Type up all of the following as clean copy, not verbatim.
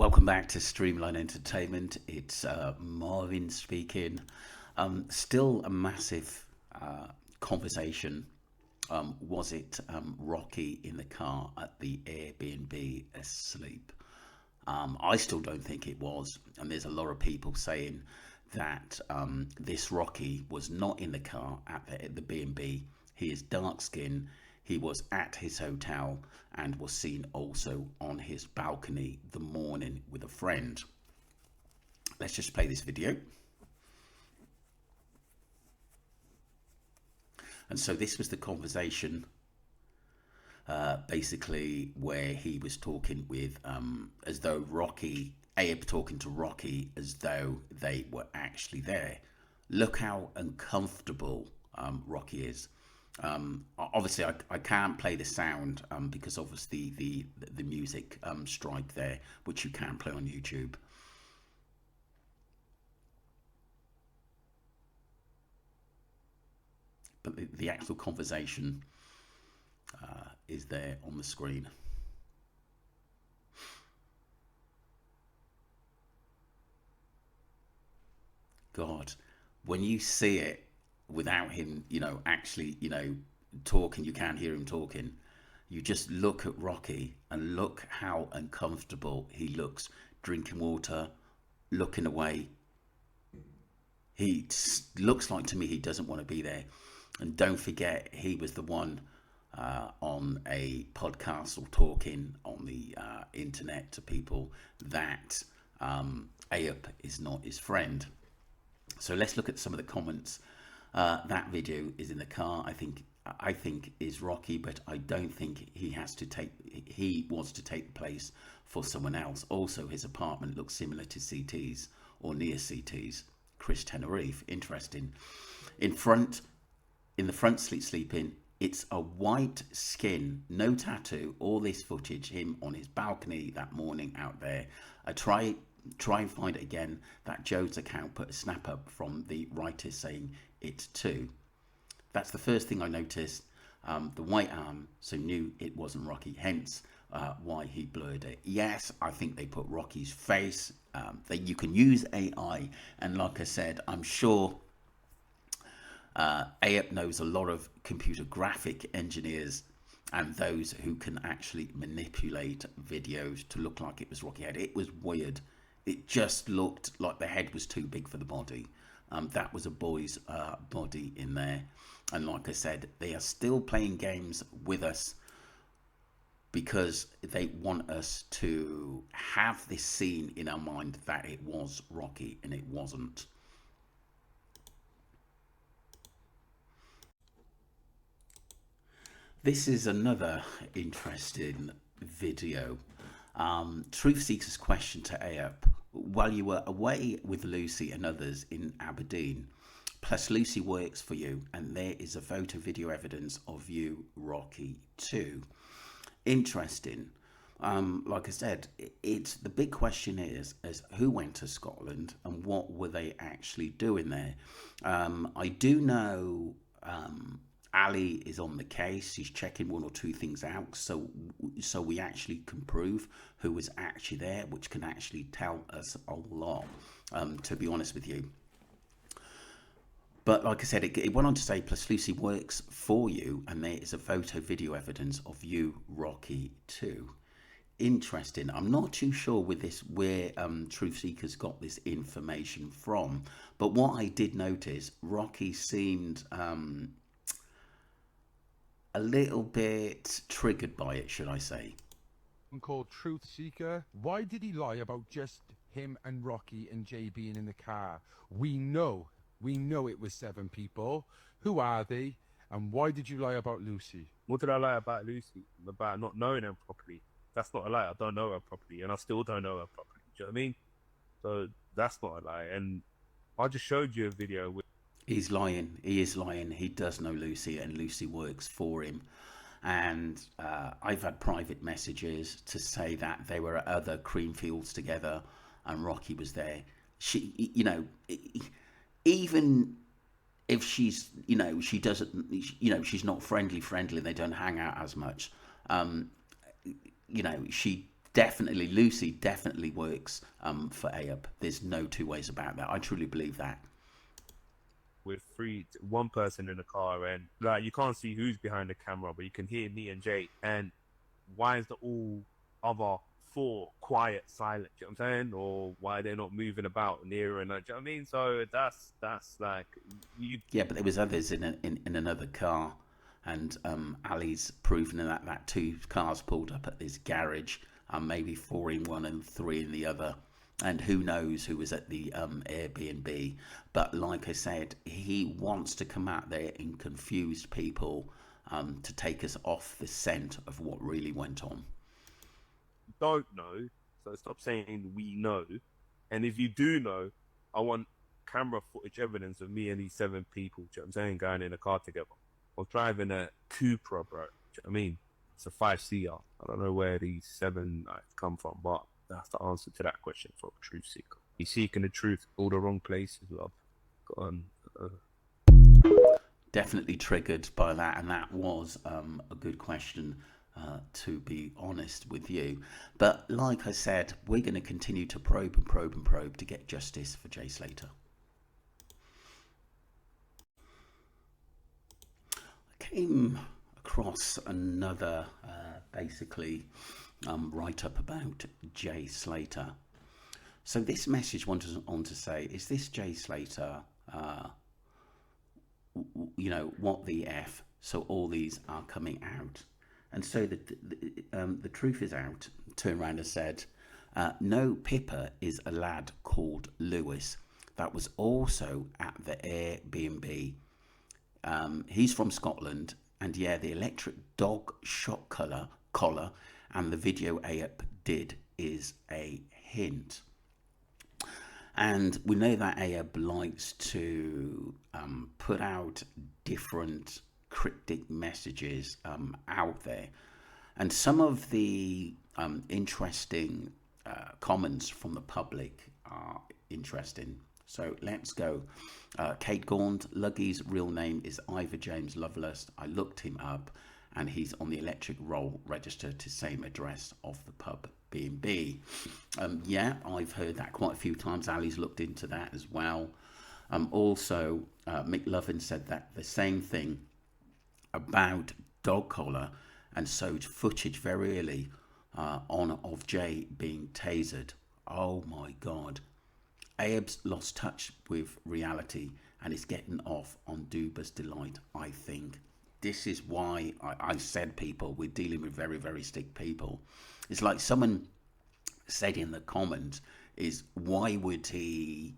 Welcome back to Streamline Entertainment. It's Marvin speaking. Still a massive conversation. Was it Rocky in the car at the Airbnb asleep? I still don't think it was, and there's a lot of people saying that this Rocky was not in the car at the B&B. He is dark skinned. He was at his hotel and was seen also on his balcony the morning with a friend. Let's just play this video. And so this was the conversation, basically, where he was talking with, as though Ayub talking to Rocky as though they were actually there. Look how uncomfortable Rocky is. Obviously, I can't play the sound because obviously the music strike there, which you can play on YouTube. But the actual conversation is there on the screen. God, when you see it without him, actually, talking, you can't hear him talking. You just look at Rocky and look how uncomfortable he looks, drinking water, looking away. He looks like to me he doesn't want to be there. And don't forget, he was the one on a podcast or talking on the internet to people that Ayub is not his friend. So let's look at some of the comments. That video is in the car. I think is Rocky, but I don't think he wants to take the place for someone else. Also, his apartment looks similar to CT's or near CT's. Chris Tenerife, interesting. In the front sleeping, it's a white skin, no tattoo. All this footage, him on his balcony that morning out there. I try and find it again. That Joe's account put a snap up from the writer saying it too. That's the first thing I noticed. The white arm, so knew it wasn't Rocky, hence why he blurred it. Yes, I think they put Rocky's face. You can use AI, and like I said, I'm sure Ayub knows a lot of computer graphic engineers and those who can actually manipulate videos to look like it was Rocky head. It was weird. It just looked like the head was too big for the body. That was a boy's body in there. And like I said, they are still playing games with us because they want us to have this scene in our mind that it was Rocky, and it wasn't. This is another interesting video. Truth Seeker's question to Ayub. While you were away with Lucy and others in Aberdeen, plus Lucy works for you, and there is a photo video evidence of you, Rocky, too. Interesting. Like I said, it's the big question is who went to Scotland and what were they actually doing there? I do know Ali is on the case. He's checking one or two things out, so we actually can prove who was actually there, which can actually tell us a lot, to be honest with you. But like I said, it went on to say, plus Lucy works for you, and there is a photo video evidence of you, Rocky, too. Interesting. I'm not too sure with this where Truth Seekers got this information from, but what I did notice, Rocky seemed a little bit triggered by it, should I say. Called Truth Seeker. Why did he lie about just him and Rocky and Jay being in the car? We know it was 7 people. Who are they? And why did you lie about Lucy? What did I lie about Lucy? About not knowing her properly. That's not a lie. I don't know her properly, and I still don't know her properly. Do you know what I mean? So that's not a lie. And I just showed you a video with. He's lying. He is lying. He does know Lucy, and Lucy works for him. And I've had private messages to say that they were at other cream fields together, and Rocky was there. She, even if she's, she doesn't, she's not friendly. They don't hang out as much. She definitely Lucy definitely works for Ayub. There's no two ways about that. I truly believe that. with one person in the car, and like you can't see who's behind the camera, but you can hear me and Jay. And why is the all other four quiet, silent? Do you know what I'm saying? Or why they're not moving about nearer? And do you know what I mean? So that's like you. Yeah, but there was others in another car, and Ali's proven that two cars pulled up at this garage, maybe four in one and three in the other, and who knows who was at the Airbnb. But like I said, he wants to come out there and confuse people to take us off the scent of what really went on. Don't know, so stop saying we know. And if you do know, I want camera footage evidence of me and these seven people. Do you know what I'm saying? Going in a car together. Or driving a Cupra, bro. Do you know what I mean? It's a 5-seater. I don't know where these seven come from, but that's the answer to that question for a truth seeker. He's seeking the truth all the wrong places, love. Got on. Definitely triggered by that, and that was a good question, to be honest with you. But like I said, we're going to continue to probe and probe and probe to get justice for Jay Slater. I came across another basically write-up about Jay Slater. So this message went on to say, is this Jay Slater, what the F? So all these are coming out. And so the truth is out. Turned around and said, no, Pippa is a lad called Lewis that was also at the Airbnb. He's from Scotland, and yeah, the electric dog shot collar and the video Ayub did is a hint. And we know that Ayub likes to put out different cryptic messages out there. And some of the interesting comments from the public are interesting. So let's go. Kate Gaunt, Luggy's real name is Ivor James Lovelace. I looked him up and he's on the electric roll register to same address of the pub B&B. Yeah, I've heard that quite a few times. Ali's looked into that as well. Also, Mick Lovin said that the same thing about dog collar, and showed footage very early on of Jay being tasered. Oh my God. Ayub's lost touch with reality and is getting off on Duba's delight, I think. This is why I said, people, we're dealing with very, very sick people. It's like someone said in the comments, is why would he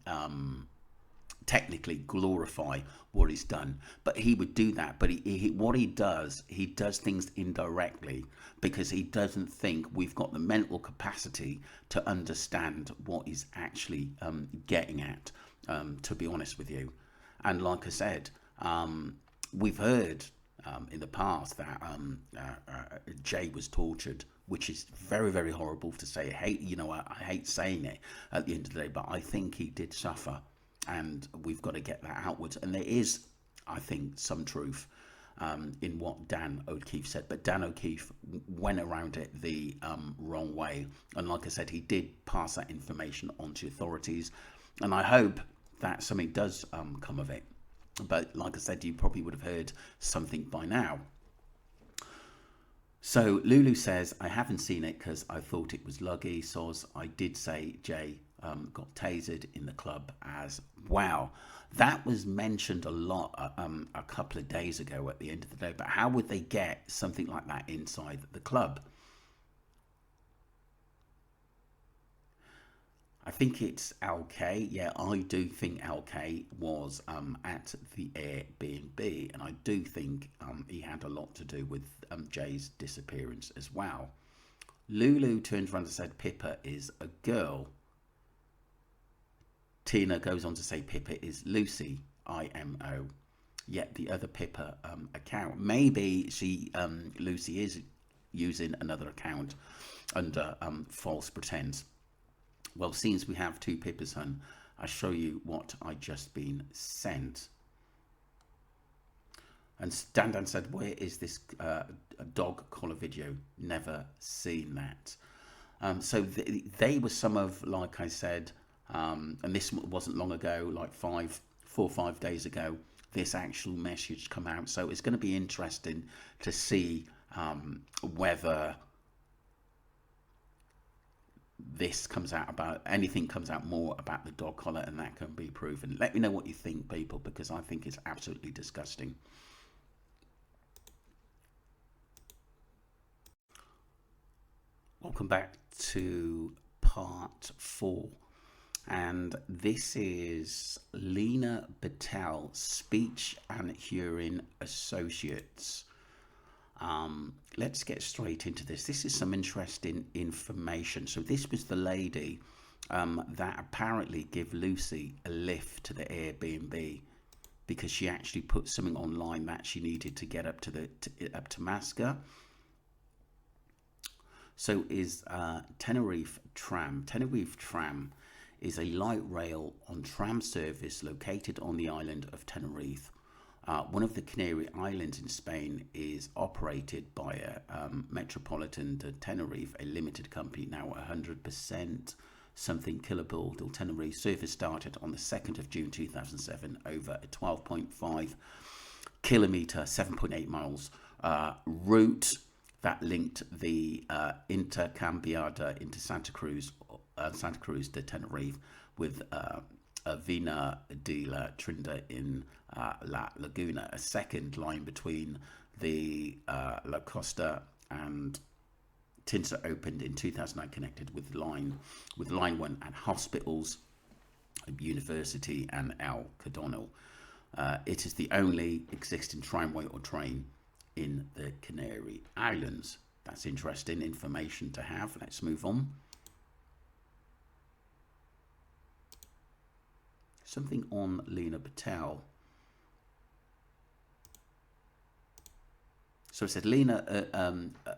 technically glorify what he's done? But he would do that. But what he does things indirectly because he doesn't think we've got the mental capacity to understand what he's actually getting at, to be honest with you. And like I said, we've heard in the past that Jay was tortured, which is very, very horrible to say. I hate saying it at the end of the day, but I think he did suffer, and we've got to get that outwards. And there is, I think, some truth in what Dan O'Keefe said, but Dan O'Keefe went around it the wrong way. And like I said, he did pass that information on to authorities, and I hope that something does come of it. But like I said, you probably would have heard something by now. So Lulu says, I haven't seen it because I thought it was Luggy. Soz, I did say Jay got tasered in the club as well. That was mentioned a lot a couple of days ago at the end of the day. But how would they get something like that inside the club? I think it's LK. Yeah, I do think LK was at the Airbnb, and I do think he had a lot to do with Jay's disappearance as well. Lulu turns around and said Pippa is a girl. Tina goes on to say Pippa is Lucy, IMO. Yet the other Pippa account, maybe Lucy is using another account under false pretense. Well, since we have two Pippas, hun, I'll show you what I just been sent. And Dan said, where is this dog collar video? Never seen that. So they were some of, like I said, and this wasn't long ago, like 4 or 5 days ago, this actual message come out. So it's going to be interesting to see whether this comes out about anything comes out more about the dog collar, and that can be proven. Let me know what you think, people, because I think it's absolutely disgusting. Welcome back to part 4, and this is Leena Patel, Speech and Hearing Associates. Let's get straight into this. This is some interesting information. So this was the lady that apparently gave Lucy a lift to the Airbnb because she actually put something online that she needed to get up to up to Masca. So is Tenerife Tram. Tenerife Tram is a light rail on tram service located on the island of Tenerife. One of the Canary Islands in Spain is operated by Metropolitan de Tenerife, a limited company, now 100% something killable. Del Tenerife service started on the 2nd of June 2007 over a 12.5 kilometre, 7.8 miles route that linked the Intercambiada into Santa Cruz de Tenerife with Vina de la Trinda in La Laguna, a second line between the La Costa and Tinta opened in 2009, connected with line 1 at hospitals, university and El Cardonal. It is the only existing tramway or train in the Canary Islands. That's interesting information to have. Let's move on. Something on Leena Patel. So it said Leena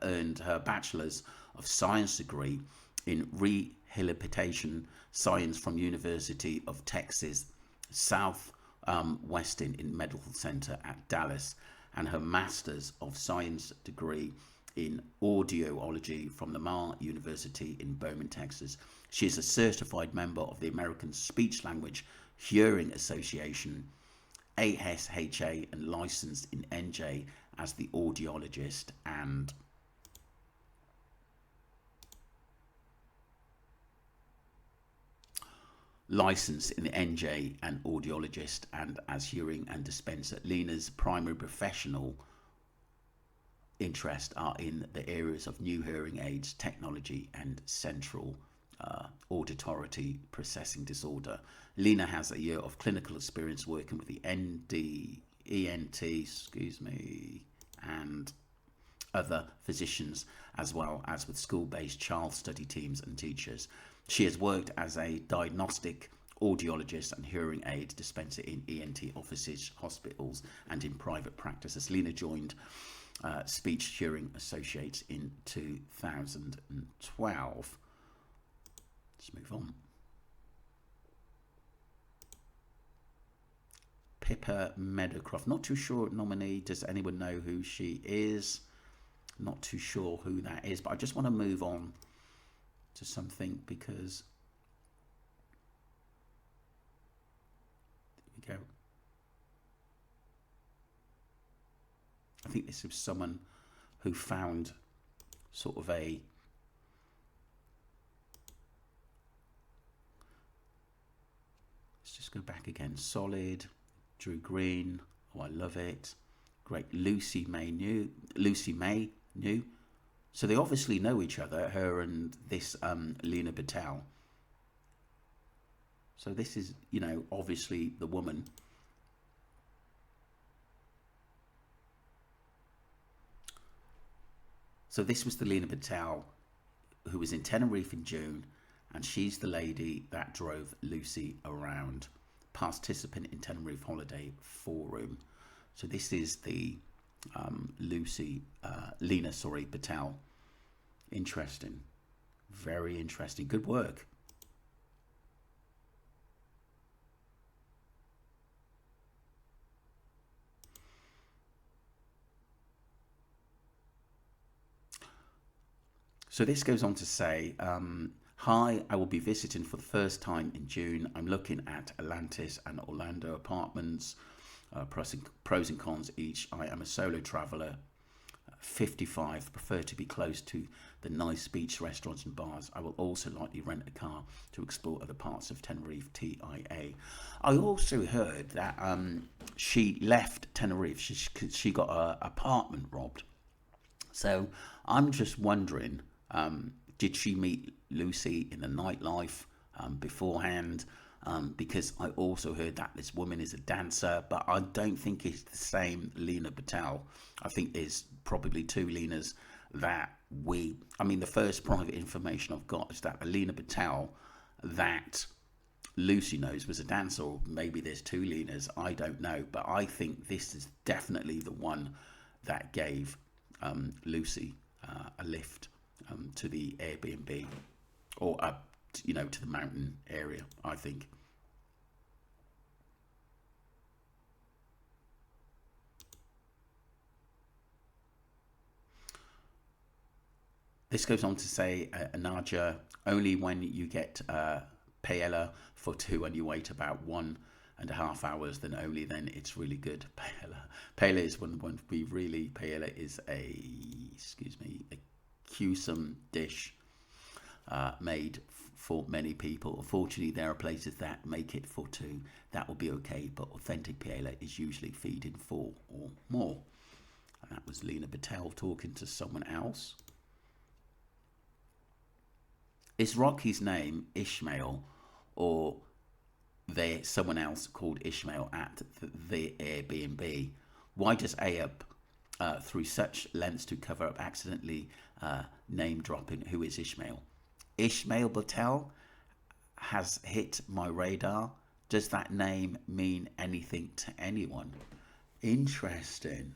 earned her Bachelor's of Science degree in Rehabilitation Science from University of Texas Southwestern in Medical Center at Dallas, and her Master's of Science degree in Audiology from Lamar University in Beaumont, Texas. She is a certified member of the American Speech Language Hearing Association, ASHA, and licensed in NJ as the audiologist and licensed in the NJ and audiologist and as hearing and dispenser. Leena's primary professional interests are in the areas of new hearing aids, technology, and central auditory processing disorder. Leena has a year of clinical experience working with the ENT, and other physicians, as well as with school-based child study teams and teachers. She has worked as a diagnostic audiologist and hearing aid dispenser in ENT offices, hospitals, and in private practices. Leena joined Speech Hearing Associates in 2012. Let's move on. Pippa Meadowcroft, not too sure nominee. Does anyone know who she is? Not too sure who that is, but I just want to move on to something because there we go. I think this was someone who found sort of a let's just go back again. Solid, Drew Green. Oh, I love it. Great. Lucy May knew. So they obviously know each other, her and this Leena Patel. So this is, you know, obviously the woman. So this was the Leena Patel who was in Tenerife in June, and she's the lady that drove Lucy around. Participant in Tenerife Holiday Forum. So this is the Leena Patel. Interesting. Very interesting. Good work. So this goes on to say, hi, I will be visiting for the first time in June. I'm looking at Atlantis and Orlando apartments, pros and cons each. I am a solo traveller, 55, prefer to be close to the nice beach restaurants and bars. I will also likely rent a car to explore other parts of Tenerife, TIA. I also heard that she left Tenerife. She got her apartment robbed. So I'm just wondering, did she meet Lucy in the nightlife beforehand? Because I also heard that this woman is a dancer, but I don't think it's the same Leena Patel. I think there's probably two Leenas that I mean, the first private information I've got is that the Leena Patel that Lucy knows was a dancer, or maybe there's two Leenas, I don't know. But I think this is definitely the one that gave Lucy a lift to the Airbnb, or up, to the mountain area, I think. This goes on to say, Naja, only when you get paella for two and you wait about 1.5 hours, then only then it's really good. Paella is when we really, paella is a Cusum dish made for many people. Unfortunately, there are places that make it for two. That will be okay, but authentic paella is usually feeding 4 or more. And that was Leena Patel talking to someone else. Is Rocky's name Ishmael, or there's someone else called Ishmael at the Airbnb? Why does Ayub, through such lengths to cover up accidentally name dropping who is Ishmael? Ishmael Patel has hit my radar. Does that name mean anything to anyone? Interesting.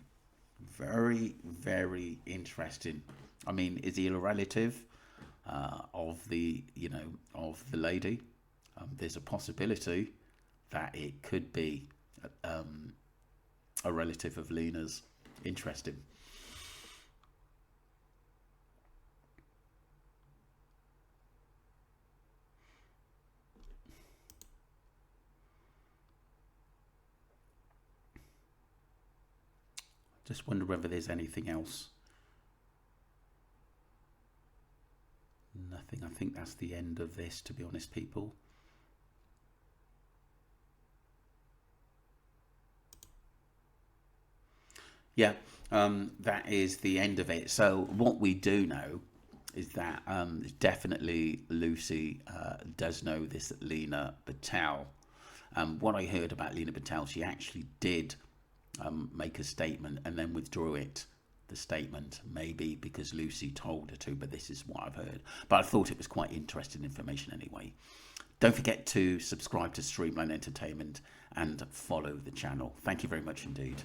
Very, very interesting. I mean, is he a relative of the lady? There's a possibility that it could be a relative of Leena's. Interesting. Just wonder whether there's anything else. Nothing. I think that's the end of this, to be honest, people. Yeah, that is the end of it. So what we do know is that definitely Lucy does know this Leena Patel. What I heard about Leena Patel, she actually did make a statement and then withdrew the statement, maybe because Lucy told her to, but this is what I've heard. But I thought it was quite interesting information anyway. Don't forget to subscribe to Streamline Entertainment and follow the channel. Thank you very much indeed.